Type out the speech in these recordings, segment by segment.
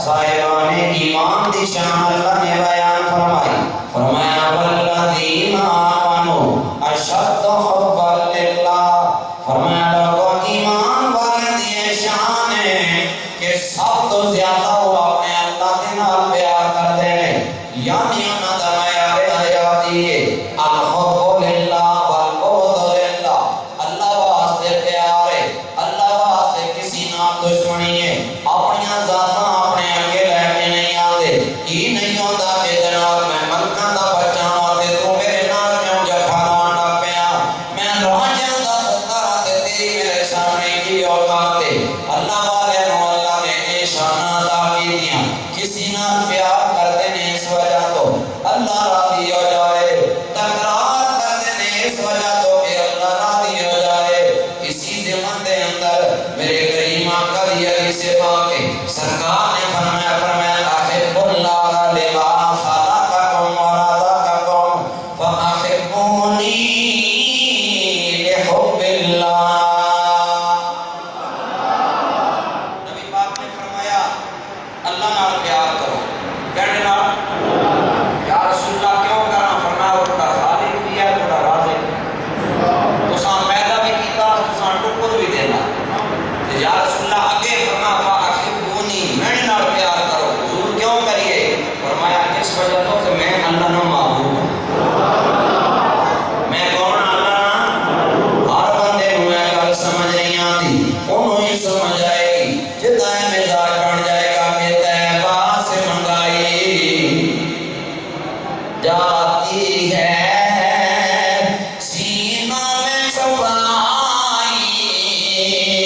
صاحبان ایمان دی شان اللہ نے بیان فرمائی. فرمایا والذین آمنوا اشد حبا للہ. فرمایا لوگوں ایمان والے دی شان ہے کہ سب تو زیادہ وہ اپنے اللہ کے نال پیار کرتے ہیں. یعنی انہاں دا معیار حیات یہ الحب للہ والبغض للہ. اللہ واسطے پیار ہے, اللہ واسطے کسی نال دشمنی ہے. اپنی ذاتاں اپنے اگے لے کے نہیں آتے. یہ نہیں ہوتا کہ جناب میں ملکاں دا بچہ ہاں تے تو میرے نال کیوں جفا لاؤن لگ پیا, میں راجیاں دا پتر ہاں تے تیری میرے سامنے کی اوقات ہے. اللہ والے نو اللہ نے اے شاناں عطا کیتیاں. کسی نال پیار کرتے ہیں اس وجہ تو اللہ راضی ہو جائے, تکرار کرتے ہیں اس وجہ تو کہ اللہ راضی ہو جائے. اسی ضمن دے اندر میرے کریم آقا دی حدیث پاک ہے, سرکار نے فرمایا احب اللہ لما خلقکم ورزقکم فاحبونی لحب اللہ. نبی پاک نے فرمایا اللہ نال پیار کرو. کہنے نال یا رسول اللہ کیوں کرنا؟ فرمایا وہ تہاڈا خالق بھی ہے, تہاڈا رازق. تساں پیدا بھی کیتا, تساں ٹکر بھی دینا. تے یا رسول اللہ اگے فرمایا فاحبونی, میرے نال پیار کرو. حضور کیوں کریے؟ فرمایا اس وجہ تو کہ میں اللہ نو معبود ہوں. میں کون؟ اللہ. ہر بندے نو یہ گل سمجھ نہیں آتی, انہوں ہی سمجھ آئے گی جدا مزاج بن جائے گا کہ طیبہ سے منگائی جاتی ہے, سینہ میں چھپائی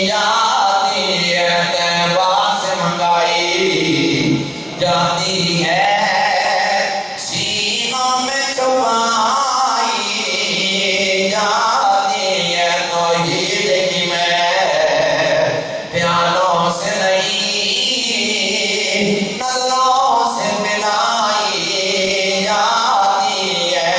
جاتی ہے, طیبہ سے منگائی جاتی ہے, سینہ میں چھپائی جاتی ہے. توحید کی میں پیالوں سے نہیں نظروں سے ملائی جاتی ہے.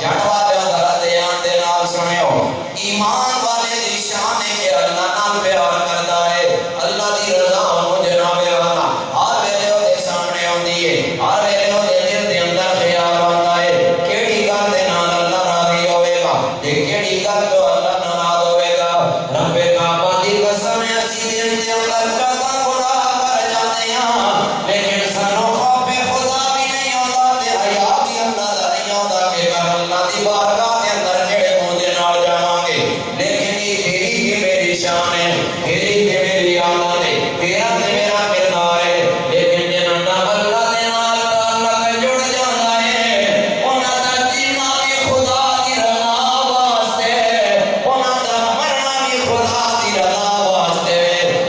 جڑ والے ذرا دھیان دے نال سنیو, ایمان والے دی شان ہے کہ اللہ نال پیار کردا ہے. اللہ دی رضا ہو جناب والا ہر ویلے دے سامنے ہوندی ہے, ہر ویلے دے دل دے اندر خیال آندا ہے کیڑی گل دے نال اللہ راضی ہوے گا تے کیڑی گل تو اللہ ناراض ہوے گا. رب کعبہ دی قسم ہے اسی دل دے اندر کدا گناہ کر جاندے ہاں, لیکن سانو خوف خدا بھی نہیں ہوندا تے حیا بھی اللہ دا نہیں ہوندا کہ اللہ دی بارگاہ دے اندر کیڑے منہ دے نال جاواں گے. لیکن یہ تیری کہ میری شان ہے, تیری کہ میری عادت ہے, تیرا تے میرا کردار ہے. لیکن جنہاں دا اللہ دے نال تعلق جڑ جاندا ہے, انہاں دا جینا بھی خدا دی رضا واسطے, انہاں دا مرنا بھی خدا دی رضا واسطے.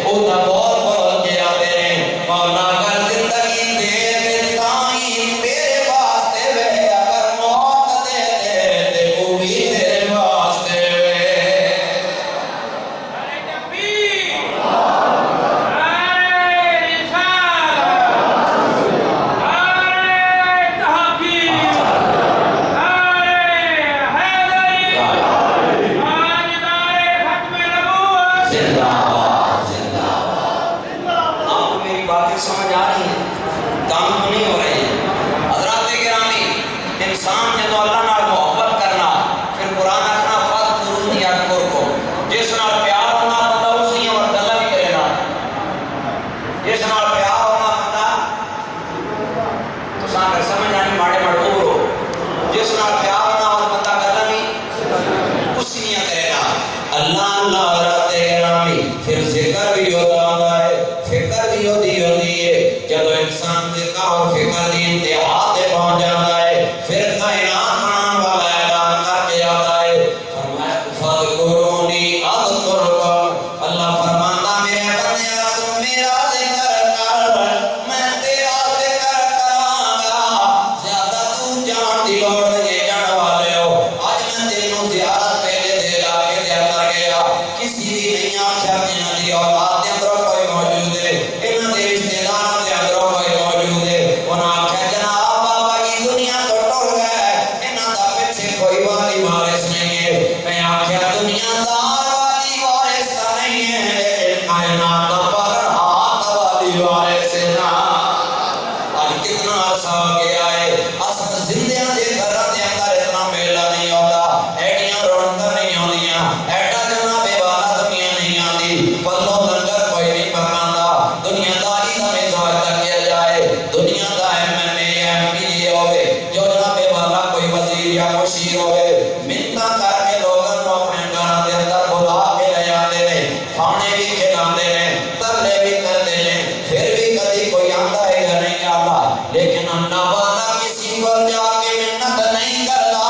او دا بول بول کے آتے ہیں مولا اگر زندگی دے تے تائیں تیرے واسطے وے, اگر موت دے دے تے او بھی تیرے واسطے وے. زندہ باد, زندہ باد. آپ کو میری باتیں سمجھ آ رہی ہیں؟ کام تو نہیں ہو رہی ہیں؟ حضرات گرامی, انسان جدو اللہ نال محبت کرنا, پھر قرآن اکھنا فَاذْكُرُونِی اذْکُرْکُم, جس نال پیار ہونا بندہ اسی اور اللہ بھی کرے نا. جس نال پیار ہونا بندہ تو ساں کر سمجھ آنی ماڑے مڑبور ہو, جس نال پیار ہونا اور بندہ کرنا بھی اسی نہیں کرے نا. اللہ اللہ حضرات گرامی, پھر ذکر بھی ہوتا ہے, فکر بھی ہوتی ہے. جب انسان ذکر اور فکر دی انتہا تے پہنچ جاتا ہے, پھر کائنات بنانے والا اعلان کر کے جاتا ہے, فرمایا فَاذْكُرُونِی اذْکُرْکُم. اللہ فرماتا میرے بندے تم میرا ذکر کر, میں تیرا ذکر کراں گا. زیادہ تو جان دی لوڑ نہیں جان والے ہو. آج میں تینوں زیارت پہلے دے جا کے دے کر گیا, کسی بھی نہیں آخیا کہ انہاں دی اولاد دے اندر کوئی موجود ہے, انہاں دے رشتے دار دے اندر کوئی موجود ہے. انہاں آخیا جناب والے سے نا آج کتنا عرصہ ہو گیا ہے اصل زندیاں دے گھراں دے اندر اتنا میلہ نہیں ہوتا ایڈیاں رونقاں نہیں ہوندیاں ایڈا جناب والا دنیا نہیں آندی پلوں لنگر کوئی نہیں پکاندا دنیا داری دا مزاج رکھیا جائے دنیا دا ایم پی ہوے جو جناب والا کوئی وزیر یا مشیر ہوے منتاں کر کے لوگاں نوں اپنے گھراں دے اندر بلا کے لے آندے نے کھانے بھی کھلاندے نے ترلے بھی کردے نے پھر بھی کبھی کوئی آندا ہے یا نہیں آندا لیکن اللہ والا کسی کو جا کے منت نہیں کرتا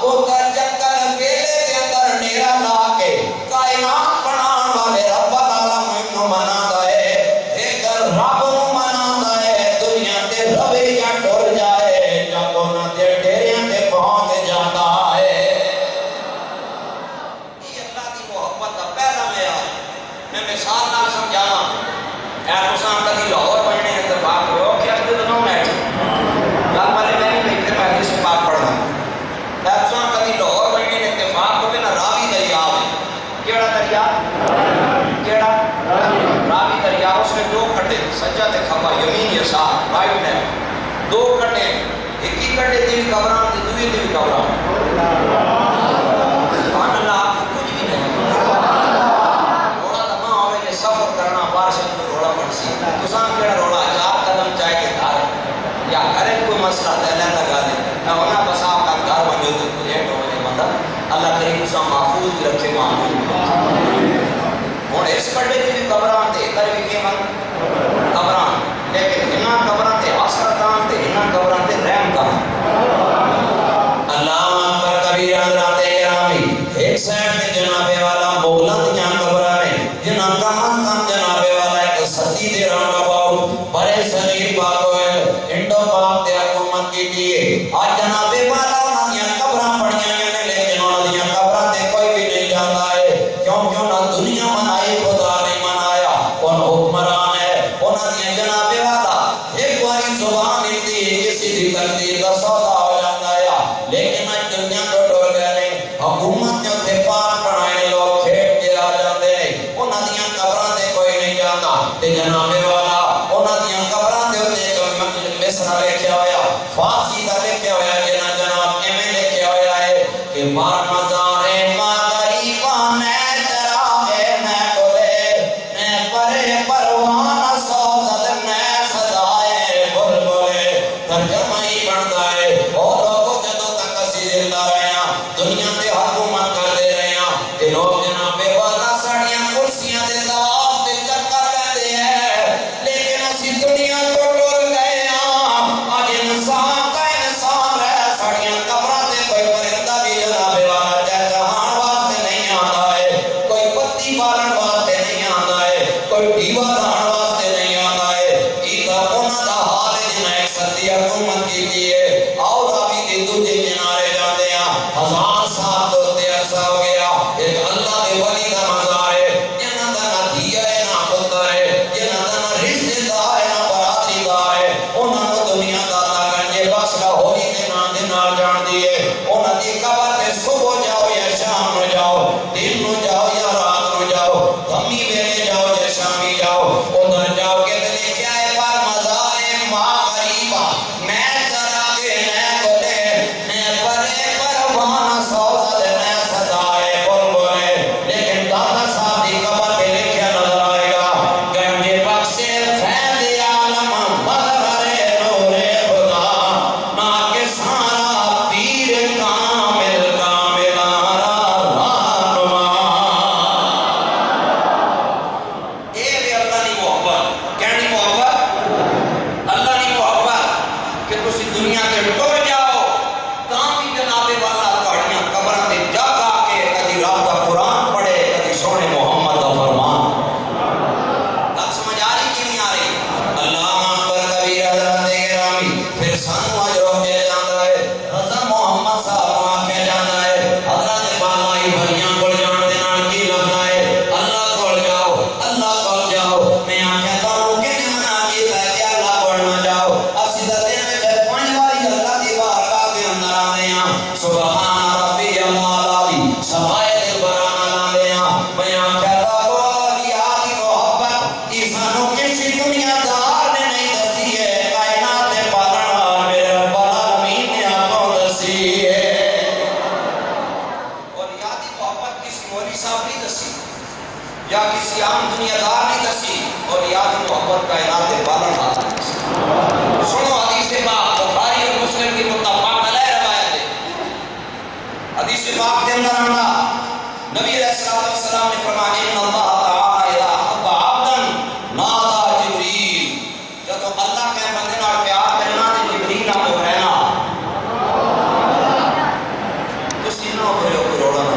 وہ کر چکر میلے کے اندر ڈیرا لا کے کائنات بنان والے رب العالمین نوں مناتا ہے اگر رب نوں مناتا ہے دنیا تے رویہ ٹر جائے جب انہاں دے ڈیریاں تے پہنچ جاتا ہے یہ اللہ دی محبت دا پہلا معیار میں مثال نال سمجھاواں اے تساں کبھی لاہور پڑھنے اتفاق ہو کہ اج دے نو نیٹ گل والے میں نہیں پھر میں حدیث پاک پڑھنا اے تساں کبھی لاہور پڑھنے اتفاق ہوے نا راوی دریا ہے کیڑا دریا کیڑا راوی دریا اس نے دو کٹے سجا تے کھبا یمین یسار رائٹ لیفٹ دو کٹے ایک ہی کٹے دی قبراں تے دوسری دی قبراں سبحان اللہ کچھ بھی نہیں روڑا تمام ہوے کہ سفر کرنا بارش میں روڑا پڑسی تساں کیڑا روڑا 4 قدم چاہے کے دار یا کرے کوئی مسئلہ تے اللہ لگا دے ہونا بس آپ کا گھر بنے تو کچھ ہو جائے مطلب اللہ کریم تساں محفوظ رکھے معمول ہن اس کٹے دی قبراں تے کر بھی کے من قبراں لیکن انہاں قبراں تے حسرتاں تے انہاں قبراں تے رحمتاں اللہ اکبر کبیرہ حضرات گرامی ایک سائڈ تے جناب والا مولا دیاں قبراں نے جنہاں کا کم جناب والا ایک صدی دے راؤنڈ اباؤٹ بڑے صغیر پاک ہوئے انڈو پاک تے حکومت کی تھی آج جناب والا انہاں دیاں قبراں پڑھیاں نے لیکن انہاں دیاں قبراں تے کوئی بھی نہیں جاندا ہے کیونکہ انہاں دنیا منائی خدا نہیں منایا ان حکمران ہے انہاں دیاں جناب والا ایک باری زبان اتی کسی دی تقدیر دا سودا ہو جاندا ہے لیکن آج دنیا تو ٹر گئے نے حکومت نے اتنے پاک بنائے لوگ کھیٹ کے آ جاندے نے انہاں دیاں قبراں تے کوئی نہیں جاندا تے جناب والا انہاں دیاں قبراں تے اوتے ایک مصرع لکھیا ہویا فارسی دا لکھیا ہویا جناب ایویں لکھیا ہویا ہے کہ بار مزارے مادری پانے چراغے میں کھلے میں پرے پروانہ سوزد میں سزائے بلبلے ترجمہ ہی بنتا ہے اور لوگوں جدوں تک اسی زندہ رہنا دنیا تے حکومت کرتے رہنا تے لوگ جناب والا ساڑیاں کرسیاں دے ذواب تے چکر لیندے ہیں لیکن اسی دنیا تو ٹر گئے آج انسان کا انسان رہ ساڑیاں قبراں تے کوئی پرندہ بھی جناب والا قیامت کائنات بالا کھاتا ہے. سنو حدیث پاک بخاری اور مسلم کی متفق علیہ روایت ہے. حدیث پاک کے اندر آنا نبی علیہ السلام نے فرمایا ان اللہ تعالی اذا حب عبدا نادى جبریل. جب اللہ کے بندے نال پیار کرنا تے جبریل نال رہنا تو سینوں کھلو کروڑا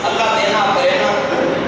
اللہ دینا کرے نا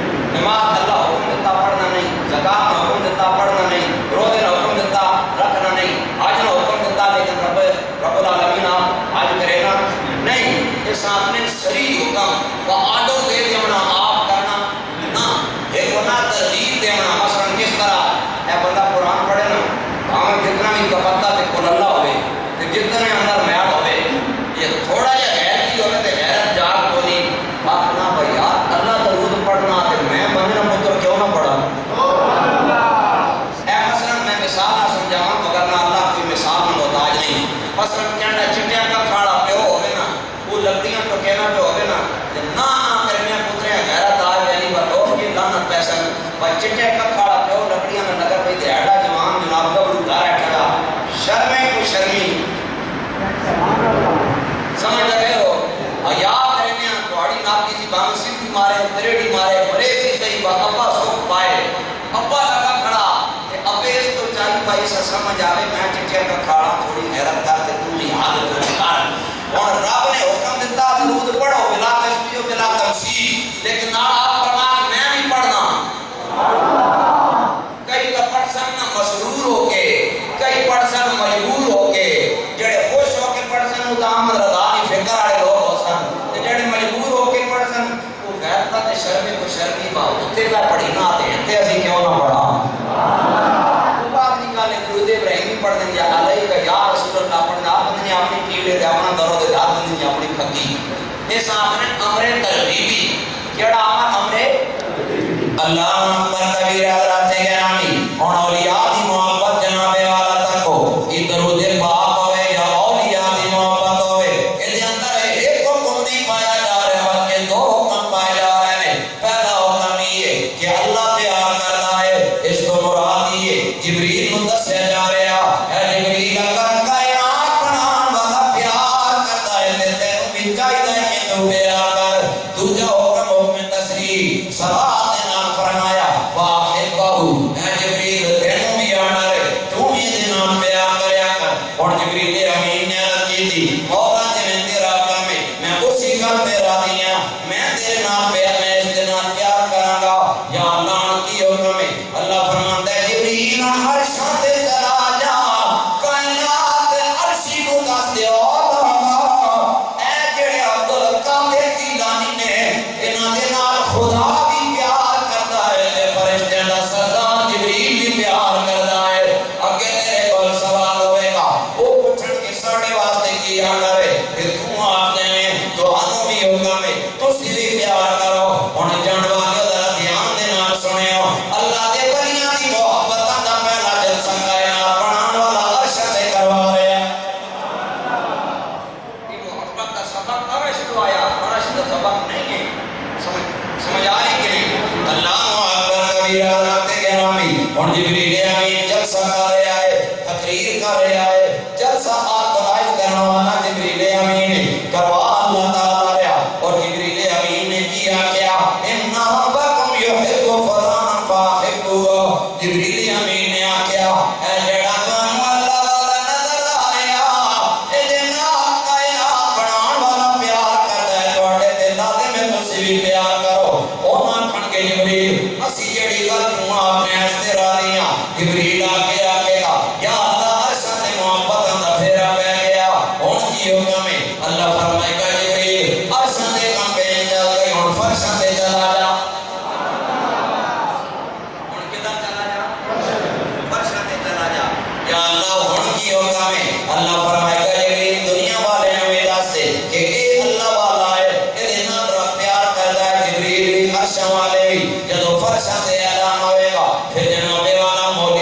چٹے ککھاڑا پیو لکڑیاں میں نگر پہ دیہڑا جوان جناب گبرو دار کھڑا شرمے کو شرمی سمجھ رہے ہو اور یاد رہنے ہیں توڑی ناپی سی بانگ سیدھی مارے تریڑی مارے مرے سی صحیح با ابا سوک پائے ابا لگا کھڑا کہ ابے اس تو چاہی بھائی سے سمجھ آوے میں چٹے ککھاڑا تھوڑی حیرت کر تے تو ہی حالت میں کر اور رب نے حکم دیتا درود پڑھو بلا تشبیہ بلا تمثیل لیکن نال آپ فرمان میں بھی پڑھنا کئی کا پڑھسن مسرور ہو کے کئی پڑھسن مجبور ہو کے جڑے خوش ہو کے پڑھسن وہ احمد رضا نہیں فکر آڑے لوگ ہو سن جڑے مجبور ہو کے پڑھسن وہ غیرتا تے شرمی کو شرمی باؤ اتنے کا پڑھی نہ آتے ہیں تے اسی کیوں نہ پڑھا وہ بات نہیں کہا لیکن درود ابراہیمی پڑھ دیں یا علیہ کا یا رسول اللہ پڑھنا آپ نے اپنی کیڑے دے اپنا درود دے آپ نے اپنی کھتی اس آپ نے امر ترغیبی کیڑا امر اللہ اکبر کبیر حضرات گرامی اور اولیاء دی محبت جناب والا تک ہو یہ درود پاک ہوئے یا اولیاء دی محبت ہوئے اس دے اندر ایک حکم نہیں پایا جا رہا بلکہ دو حکم پائے جا رہے ہیں پہلا حکم یہ کہ اللہ پیار کرتا ہے اس کو مراد یہ جبریل کو دسیا جا رہا ہے جبریل اگر کائنات بنان والا پیار کرتا ہے تے تینوں بھی چاہیے کہ تو پیار کر دوجا حکم حکم تسریح صلاح فرمایا واحد بہو اے جبریل تینوں بھی آنا رہے تو ہی دنام بیان کریا کر اور جبریل امین نے عرض کی تھی مولا جنہیں تیرا کام ہے میں اسی کر تیرا دیا میں تیرے نام پہ میں اس دنام پیار کرانگا یا اللہ کی حکم ہے اللہ فرمانتا ہے جبریل ہر شاتے چلا جا کائنات عرشی کو دس دے اے جڑے عبدالقادر جیلانی نے انہاں دے نال خدا اور جبریل امین جلسہ کر رہے آئے تقریر کر رہے آئے جلسہ آرگنائز کرنا والا جبریل امین کروا اللہ تعالیٰ رہا اور جبریل امین نے کیا کیا اِنَّا رَبَّكُمْ يُحِبُّ فَلَانًا فَأَحِبُّوهُ جبریل امین نے کیا اے جڑا کام اللہ والا نظر آیا اے جنا کائنات بنان والا پیار کرتا ہے توڑے تے لازم ہے تسی بھی پیار کرو اونا کھن کے جبریل اسی جڑی گل کیوں آپ نے جبریل آگے گا یا اللہ عرشہ سے محبت اندر پھیرا بہ گیا ان کی حکم میں اللہ فرمائے گا جبریل عرشہ سے کم پہ چل گئی اور فرشہ سے چلا جا ان کدھر چلا جا فرشہ سے چلا جا یا اللہ ان کی حکم میں اللہ فرمائے گا جبریل دنیا والے نویدہ سے کہ اے اللہ والا ہے ادھے نادرہ پیار کرتا ہے جبریل عرشہ والے جدو فرشہ سے اعلان ہوئے گا پھر جناب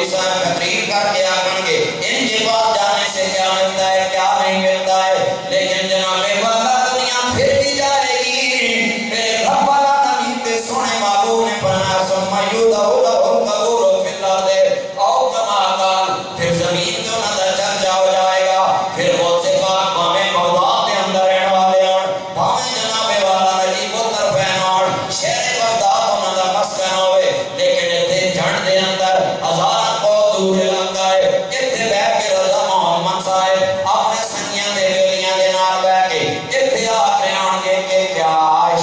تقریر کر کے آگن گے ان کے بعد جانے سے کیا ملتا ہے کیا نہیں ملتا ہے لیکن جناب والا دنیا پھر بھی جائے گی میرے رب والا نبی تے سونے معلوم نے فرمایا ثم یدعو لہ القبور فی الارض او کما قال پھر زمین جو نظر چل جاؤ جائے گا پھر بہت سے پاک بامیں بغداد کے اندر رہنے والے اور بامیں جناب والا نجیب الطرفین اور شہر بغداد کو نظر مسکن ہوئے لیکن اتنے جھنڈ دے اندر ہزار دور لگتا ہے اتھے بہ کے رضا محمد صاحب اپنے سنیاں دے گلیاں دے نال بہ کے اتھے آکھنے آن گے کہ کیا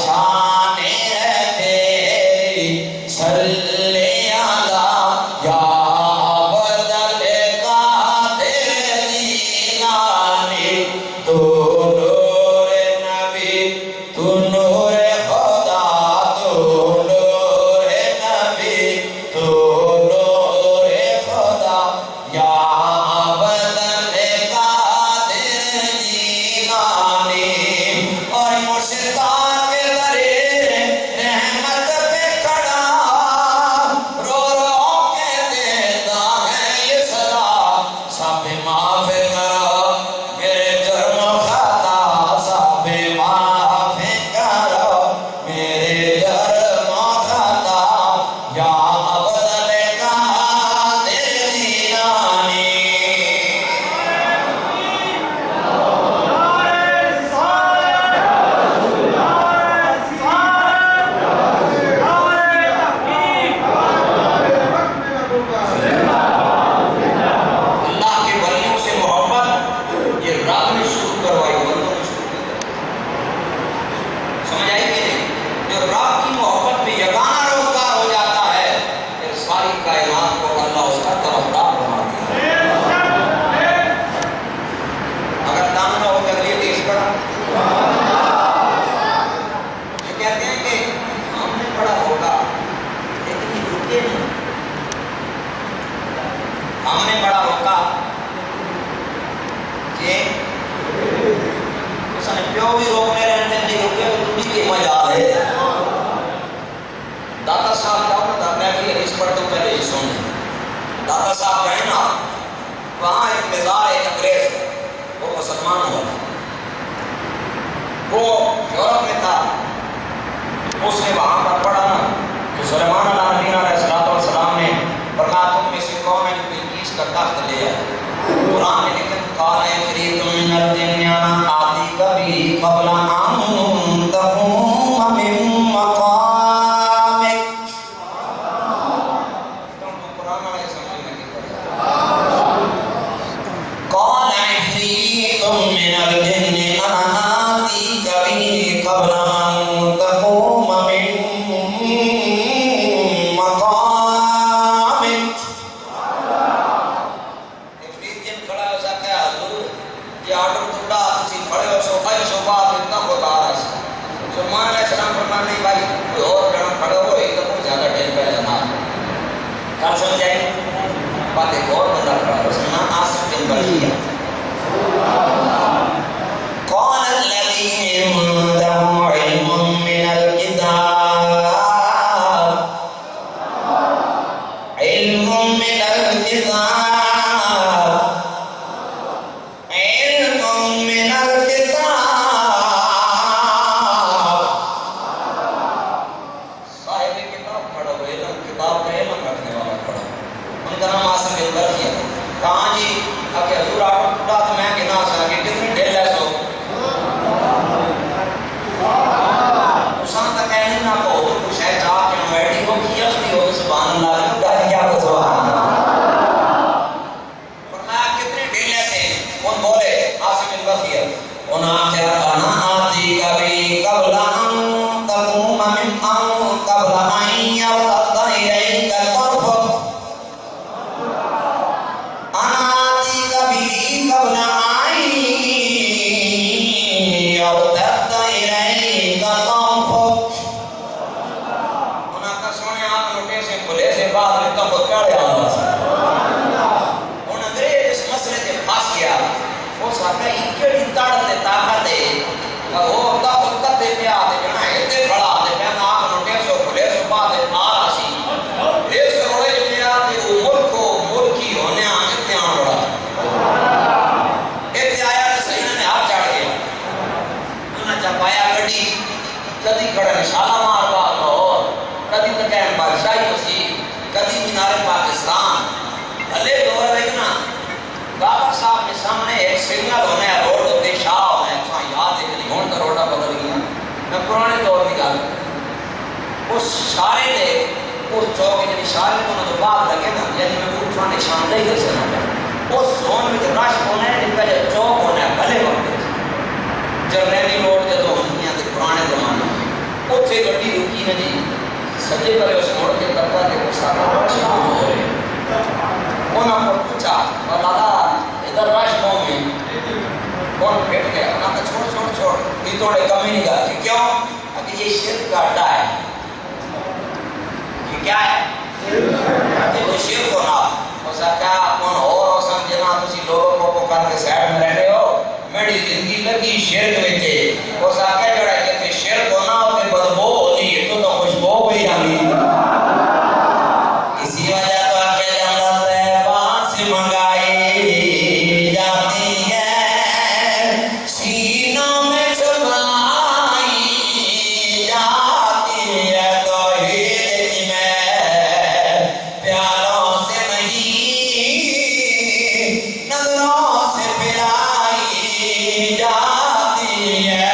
شان ہے تیری صلی اللہ یا بدل قادر جیلانی تو نور نبی تو نور خدا تو نور نبی تو نور ہم نے بڑا روکا کہ اس نے پیو بھی روکنے رہنے نہیں روکے تو تم کی مجا ہے داتا صاحب جاؤ نا میں بھی حدیث پڑھتا ہوں پہلے سن داتا صاحب گئے نا وہاں ایک مزار ایک انگریز وہ مسلمان ہوا وہ یورپ میں تھا اس نے وہاں پر پڑھا نا کہ سلیمان علیہ نبی علیہ السلام نے فرمایا تم میں سے کون ہے جو بلقیس کا تخت لے آئے قرآن میں لکھا قال عفریت من الجن انا آتیک به قبل ان تقوم من مقامک تم قرآن میں سمجھ میں نہیں پڑھا قال عفریت من الجن انا آتیک به قبل ان تقوم من باتیں اور بندہ کھڑا ہے اس میں آسف کے اندر کیا قال الذي عنده علم من الكتاب علم من الكتاب علم من الكتاب صاحب کتاب کھڑا ہوئے کتاب کا علم رکھنے والا کھڑا ان کا نام آسم بن برخی ہے کہاں جی اگر حضور آٹھ ٹوٹا تو میں کہنا سا کہ کتنی ڈھیل ہے سو اسان تک کہنے نہ کو تو کچھ ہے چاہ کہ بیٹھی ہو کی اختی ہو سبحان اللہ کہا کیا کو سبحان اللہ فرمایا کتنی ڈھیل ہے سے کون بولے آسم بن برخی ہے انہاں کہا انا آتی کبھی قبل ان تقوم من ان قبل ان یرتد الیک طرفک کدی کھڑا نشانہ مار بات لاہور کدی تکین بادشاہی مسیح کدی مینار پاکستان بھلے دور دیکھنا دادا صاحب کے سامنے ایک سگنل ہونا ہے روڈ ہوتے شاہ ہونا ہے تو یاد ہے کہ ہون تو روڈا بدل گیا میں پرانے دور کی گل اس شارے نے اس چوک جی شارے کو تو بعد لگے نا یعنی میں اٹھنا نشان دے ہی دسنا اس زون میں رش ہونا ہے جن کا چوک ہونا ہے بھلے وقت جرنیلی روڈ جدو ہونی ہے پرانے زمانے اتھے گڈی رکی نا جی سجے کرے اس موڑ کے طرفہ کے وہ سارا رش ہو رہے انہوں نے پوچھا اور دادا ادھر رش قوم میں کون پھٹ گیا انہوں نے چھوڑ یہ توڑے کم ہی نہیں گا کہ کیوں کہ یہ شرک کا اڈا ہے یہ کیا ہے کہ وہ شرک ہونا ہو سکتا ہے کون اور سمجھنا تسی لوگوں کو کر کے سائڈ میں رہنے ہو میری زندگی لگی شرک میں تھے ہو سکتا ہے جڑا کہ شرک ہونا ہوتے بدبو ہوتی ہے تو خوشبو بھی آنی اسی وجہ تو آکے جنت پاس سے منگائی جاتی ہے سینوں میں چھپائی جاتی ہے توحید میں پیاروں سے نہیں نظروں سے پلائی جاتی ہے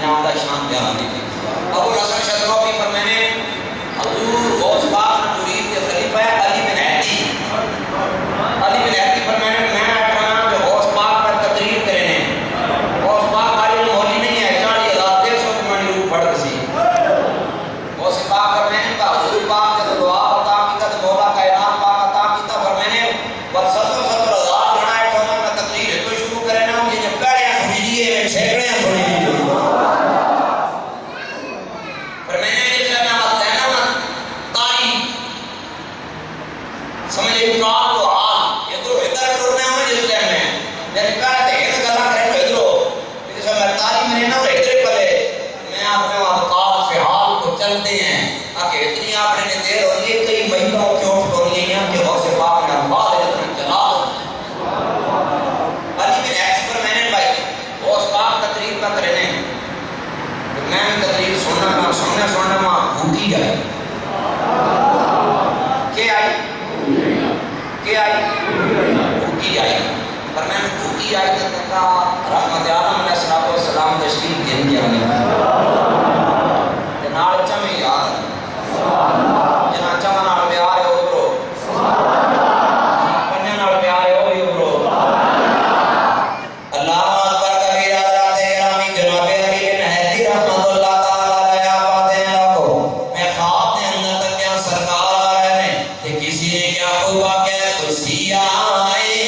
نام کا شان بیان کی ابو الحسن شذروی فرمانے حضور غوث پاک نے مرید کے خلیفہ علی بن ہدی فرمانے میں اٹھانا جو غوث پاک پر تقریر کرنے غوث پاک علی مولی نہیں ہے 40,150 منی روح پڑھ کسی غوث پاک فرمانے کا حضور پاک کے دعا عطا کیتا تو مولا کائنات پاک عطا کیتا فرمانے بس 70,000 گنا اٹھانا میں تقریر تو شروع کرنا مجھے جب پہلے سمجھیے میں چھیڑے سنی رحمت عالم علیہ السلام تشریف دین دیا جنال چمی یاد جنا چمہ نال پیار ہے ابرو کنیا نال پیار ہے ابرو اللہ اکبر کبیرہ حضرات اکرامی جناب علی بن ہدی رحمت اللہ تعالی علیہ آباد کو میں خواب کے اندر تک کیا سرکار آ رہے ہیں کہ کسی نے کیا کوئی واقعہ کسی آئے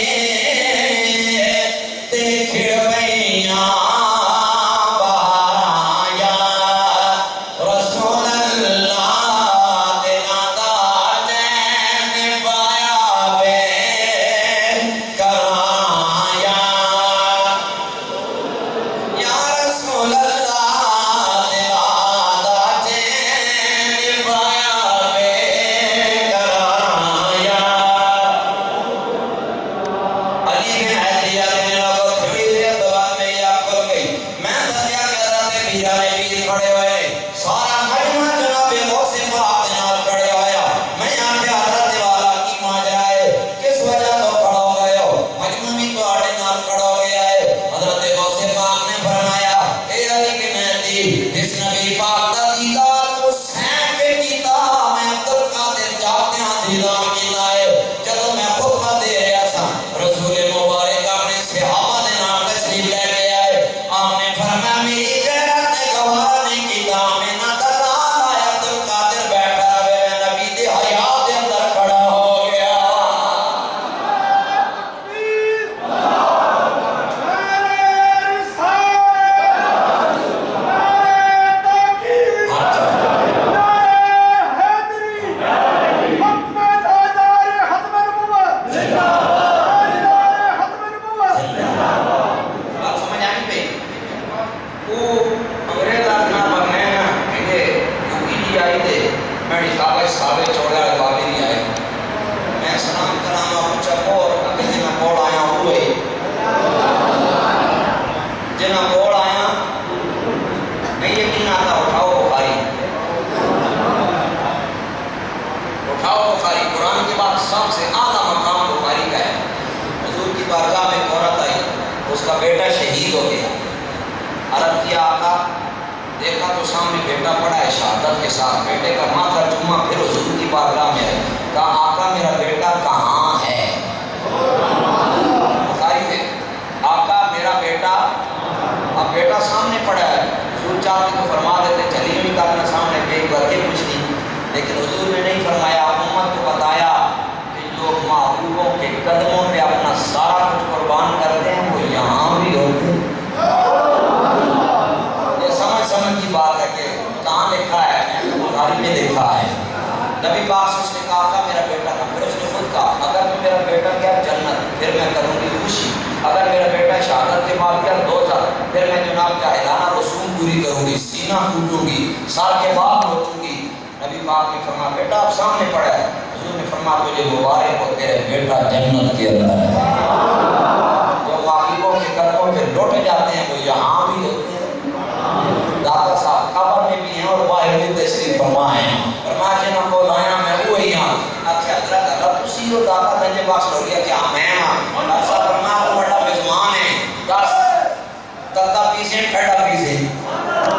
پیسے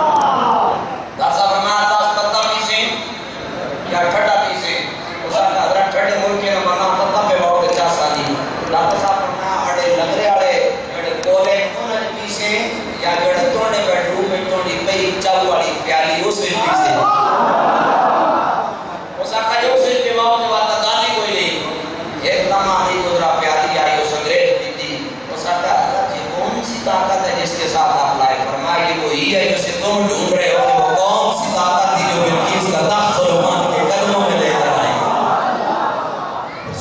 چل والی پیالی اس میں پی سے اس آقا جو سے پی ماؤں کے بعد دانی کوئی نہیں ایک دم آئی قدرہ پیالی آئی اس انگریز پیتی اس آقا اللہ جی کون سی طاقت ہے جس کے ساتھ آپ لائے فرمایا یہ وہی ہے جسے تم ڈھونڈ رہے ہو کہ وہ کون سی طاقت تھی جو بلقیس کا تخت سلیمان کے قدموں میں لے کر آئی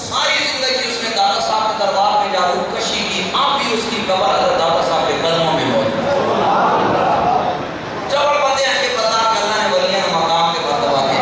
ساری زندگی اس نے دادا صاحب کے دربار میں جادو کشی کی آپ بھی اس کی قبر حضرت دادا صاحب کے قدموں میں موجود جبر بندے ہیں کہ پتا کہ اللہ نے ولیاں مقام کے بعد دعا کے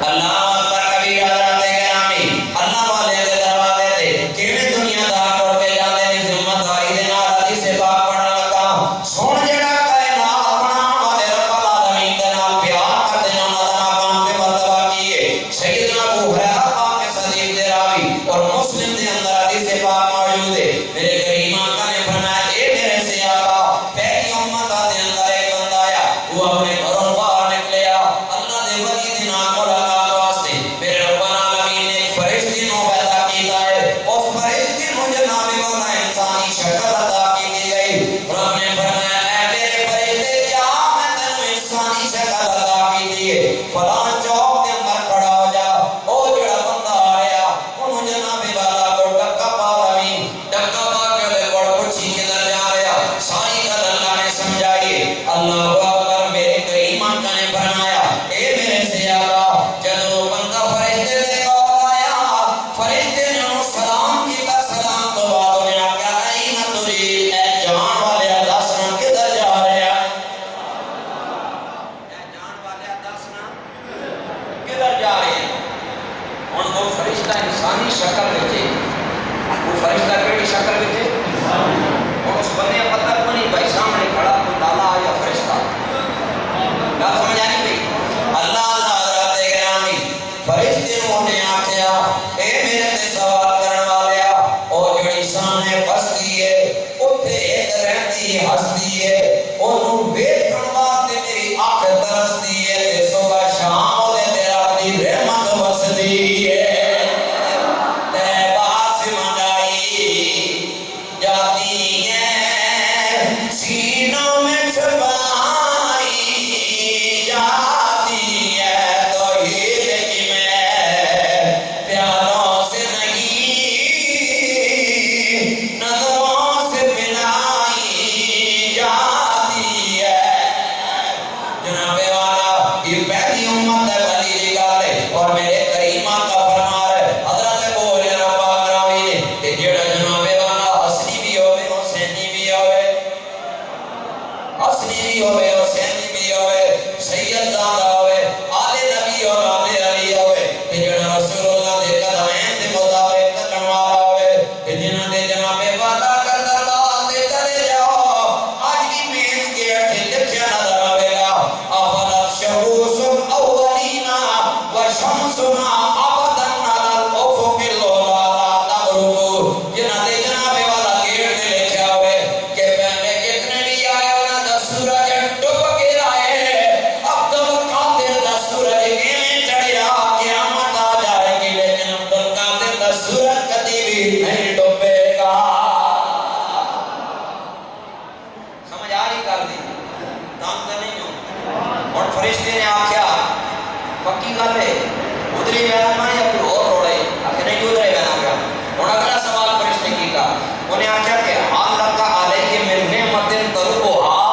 اللہ اکبر کبھی حضرت گرامی اللہ والے دے دروازے دے کیویں دنیا دار ٹوٹ کے جاندے نے ذمہ داری دے نال حدیث پاک پڑھن لگا سن جڑا کائنات بناون والے رب العالمین دے نال پیار کردے نے انہاں دا مقام تے مرتبہ کیے سیدنا ابو ہریرہ پاک صدیق دے راوی اور مسلم دے اندر حدیث پاک موجود ہے میرے کریم آقا نے فرمایا اے میرے سے آقا پہلی امت دے اندر ایک بندہ آیا وہ اپنے گھروں باہر نکلیا اللہ دے ولی دے نال ملاقات واسطے میرے رب العالمین نے ایک فرشتے نو پیدا کیتا ہے اس فرشتے نو جناب والا انسانی شکل عطا کی گئی رب نے فرمایا اے میرے فرشتے جا میں تینوں انسانی شکل عطا کی ہے فلاں چوک کے اندر کھڑا ہو جا او جڑا بندہ آیا انہوں جناب والا کو ڈکا پا رہی ڈکا پا کے لے بڑ پوچھی کدھر جا رہا ساری گل اللہ نے سمجھائی اللہ اکبر میرے کریم آقا نے فرمایا اے میرے سے آقا جدو بندہ فرشتے دے کول آیا فرشتے نے انہوں سلام کیتا سلام تو بعد انہیں آقا این ترید اے جان والے دسنا کدھر جا رہا اے جان والے دسنا کدھر جا رہے ہیں ان کو فرشتہ انسانی شکل بچے وہ فرشتہ کیڑی شکل بچے اور اس بندے پتہ کو نہیں بھائی سامنے کھڑا کوئی لالا یا فرشتہ کیا سمجھ آنی پئی اللہ حضرت گرامی فرشتے نے آکھیا اے میرے تے سوال کرن والیا او جڑی سامنے بستی ہے اوتھے ایک رہتی ہستی ہے اونوں ویکھن واسطے میری آنکھ ترستی ہے تے صبح شام او دے تیرا دی رحمت وسدی ہے جاتی ہے سینوں میں چھپائی جاتی ہے توحید کی میں پیاروں سے نہیں نظروں سے پلائی جاتی ہے جناب والا یہ پہلی امت ہے ولی دی گل ہے اور میرے کریم آقا فرما رہے حضرت بولے رب راوی نے کہ جڑا جناب اصلی بھی ہوئے حسینی بھی ہوئے سید زادہ ہوئے آل نبی اور آل علی ہوئے کہ جڑا رسول اللہ دے قدمین دے مطابق چلن والا ہوئے کہ جنہاں دے جناب والا کر دربار دے چلے جاؤ آج بھی مین کے اٹھے لکھیا نظر آئے گا افلت شموس الاولین و شمسنا ابدا علی الافق الاولا تغرب جنہاں دے جناب والا گیٹ دے لکھیا ہوئے کہ پہلے جتنے بھی آئے انہاں دا سورج ڈوب کے آئے عبد القادر دا سورج کیویں چڑھیا قیامت آ جائے گی لیکن عبد القادر دا سورج کبھی بھی نہیں ڈوبے گا سمجھ آ رہی کر دی دان کا نہیں ہوں اور فرشتے نے آکھیا پکی گل ہے ادھری بیانا یا کوئی اور روڑے آکھے نہیں ادھرے بیانا گیا اور اگلا سوال فرشتے کی کا انہیں آکھیا کہ حال لکا علیہ من نعمت تربوہا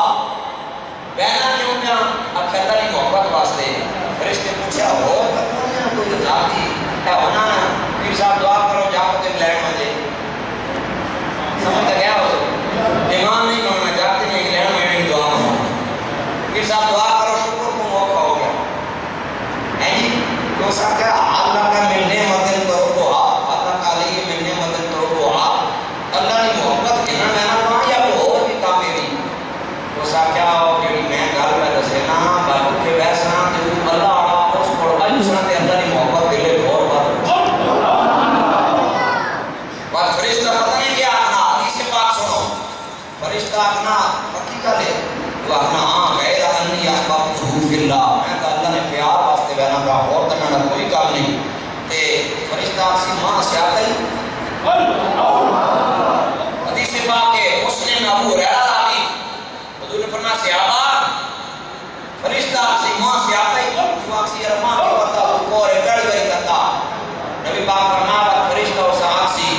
بیانا کیوں کیا آکھے اللہ نے محبت واسطے فرشتے پوچھا ہو کوئی ذاتی ہے ہونا نا پھر صاحب دعا کرو جاکو تک لینڈ مجھے سمجھ تک گیا ہو ایمان نہیں کرنا چاہتے ہیں انگلینڈ میں نہیں دعا کرو پھر صاحب دعا کرو شکر کو موقع ہو گیا ہے جی تو صاحب کہا اللہ کا ملنے مدن تربوہا اللہ کا علیہ ملنے مدن تربوہا اللہ نے محبت کہنا میں نے کہا یا وہ اور بھی کام میری تو صاحب کیا ہو کہ میں گھر میں دسینا بابو کے ویسنا جو اللہ آقا اس کو اجسنا تے اللہ نے محبت دلے اور بات فرشتہ پتہ نہیں کیا آکھنا حدیث پاک سنو فرشتہ آکھنا پکی کا لے تو آکھنا ہاں غیر انی احباب فی اللہ میں کہا اللہ نے پیار واسطے بینا کہا اور تکنا کوئی کام نہیں تے فرشتہ سی ماں سے آتا ہی حدیث پاک کے مسلم ابو ہریرہ راوی حضور نے فرمایا صحابہ اللہ فرمایا فرشتہ و ساتھ سی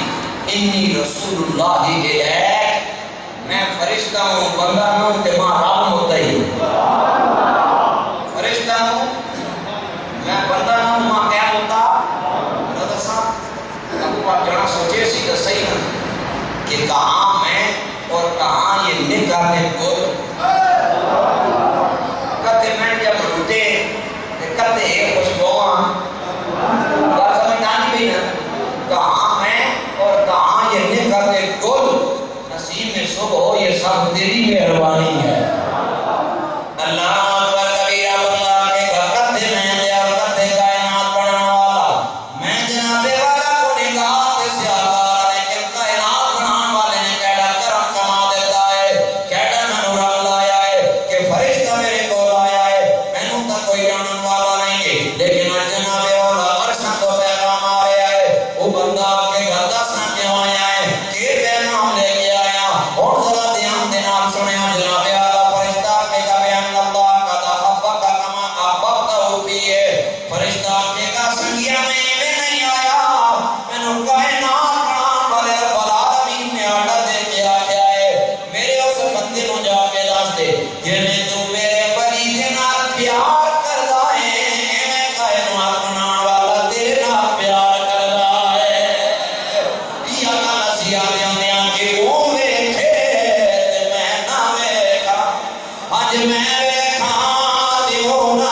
انی رسول اللہ الیک میں فرشتہ ہوں بندہ ہوں کہ ماں رب متعی فرشتہ ہوں میں بندہ ہوں ماں کیا ہوتا رضا صاحب ابو بات جانا سوچے سی تو صحیح نا کہ کہاں میں اور کہاں یہ نکاح میں بول کہتے میں جب روٹے کہتے ہیں خوشبوان بات سمجھانی بھی نا کہاں میں اور کہاں یہ نکاح میں گل نصیب میں صبح ہو یہ سب تیری مہربانی ہے اللہ اکبر کبیرہ بندہ کے کہتے میں دیا کہتے کائنات بنانا والا میں جناب والا کو نگاہ کے سیاکار نے کہ کائنات بنانا والے نے کیڑا کرم کما دیتا ہے کیڑا منورہ لایا ہے کہ فرشتہ میرے کو لایا ہے میں نوں تک کوئی جانن والا نہیں ہے لیکن جناب والا عرشہ تو پیغام آ رہا ہے وہ بندہ آپ کے گھر دسنا کیوں آیا ہے کہ پیغام لے کے آیا اور ذرا دھیان دے نال سنیا جناب والا فرشتہ کے کا بیان اللہ کا تحبک کما احببتہ فیہ فرشتہ کے کا سنگیا میں نہیں آیا میں نوں کائنات بنان والے رب العالمین نے آڈر دے کے آ گیا ہے میرے اس بندے نوں جا کے دس دے جنے تو میرے ولی دے نال پیار کردا ہے میں کائنات بنان والا تیرے نال پیار کردا ہے یا نسیا دیاں کہ او ویکھے تے میں نہ ویکھاں اج میں ویکھاں تے او نہ